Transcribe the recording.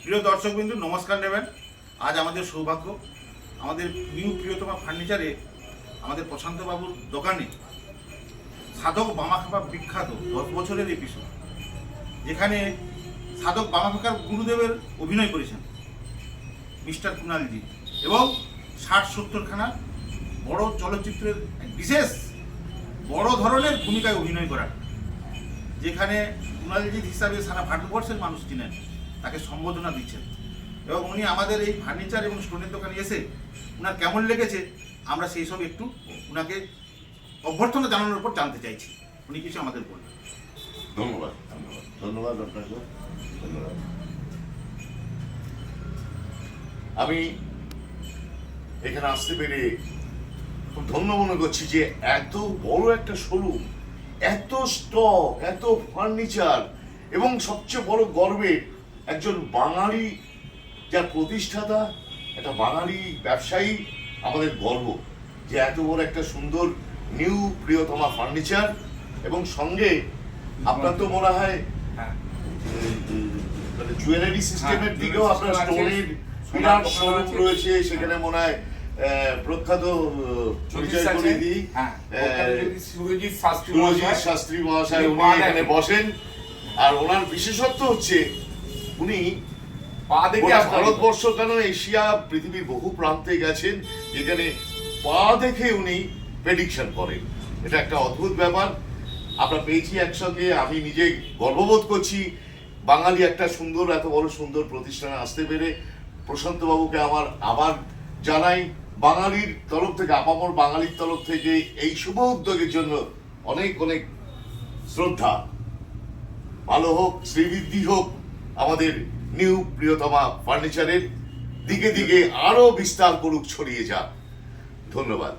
প্রিয় দর্শকবৃন্দু নমস্কার নেবেন। আজ আমাদের সৌভাগ্য আমাদের নিউ প্রিয়তমা ফার্নিচারে আমাদের প্রশান্ত বাবুর দোকানে সাধক বামাখ্যাপা বিখ্যাত 10 বছরের এপিসোড, যেখানে সাধক বামাখ্যাপার গুরুদেবের অভিনয় করেছেন মিস্টার কুণালজি এবং 60-70 খানা বড় চলচ্চিত্রের বিশেষ বড় ধরনের ভূমিকায় অভিনয় করা, যেখানে কুণালজি হিসাবে সারা ভারতবর্ষের মানুষ চিনেন, তাকে সম্বোধনা দিচ্ছেন। এবং উনি আমাদের এই ফার্নিচার এবং স্টোনের দোকানে এসে ওনার কেমন লেগেছে আমরা সেই সব একটু ওনাকে অভ্যর্থনা জানানোর উপর জানতে চাইছি। উনি কিছু আমাদের বলবেন। ধন্যবাদ ধন্যবাদ আপনাকে ধন্যবাদ। আমি এখানে আসতে পেরে খুব ধন্য মনে করছি যে এত বড় একটা শোরুম, এত স্টক, এত ফার্নিচার এবং সবচেয়ে বড় গর্বের একজন বাঙালি যার প্রতিষ্ঠাতা, একটা বাঙালি ব্যবসায়ী, আমাদের গর্ব যে এত বড় একটা সুন্দর নিউ প্রিয়তমা ফার্নিচার। এবং সঙ্গে আপনার তো মনে হয় মানে জুয়েলারি সিস্টেমের দিকেও আপনার স্টোনের বিরাট শোরুম রয়েছে, সেখানে মনে হয় প্রখ্যাত পরিচয় করে দিই সুরজিৎ শাস্ত্রী মহাশয়, উনি এখানে বসেন। আর ওনার বিশেষত্ব হচ্ছে উনি ভারতবর্ষ কেন এশিয়া পৃথিবীর বহু প্রান্তে গেছেন, যেখানে পা দেখে উনি প্রেডিকশন করেন। এটা একটা অদ্ভুত ব্যাপার আমরা পেয়েছি একসঙ্গে। আমি নিজে গর্ববোধ করছি বাঙালি একটা সুন্দর, এত বড় সুন্দর প্রতিষ্ঠানে আসতে পেরে। প্রশান্ত বাবুকে আমার আবার জানাই বাঙালির তরফ থেকে, আপামর বাঙালির তরফ থেকে এই শুভ উদ্যোগের জন্য অনেক অনেক শ্রদ্ধা। ভালো হোক, শ্রীবৃদ্ধি হোক আমাদের নিউ প্রিয়তমা ফার্নিচারের, দিকে দিকে আরো বিস্তার করুক, ছড়িয়ে যাক। ধন্যবাদ।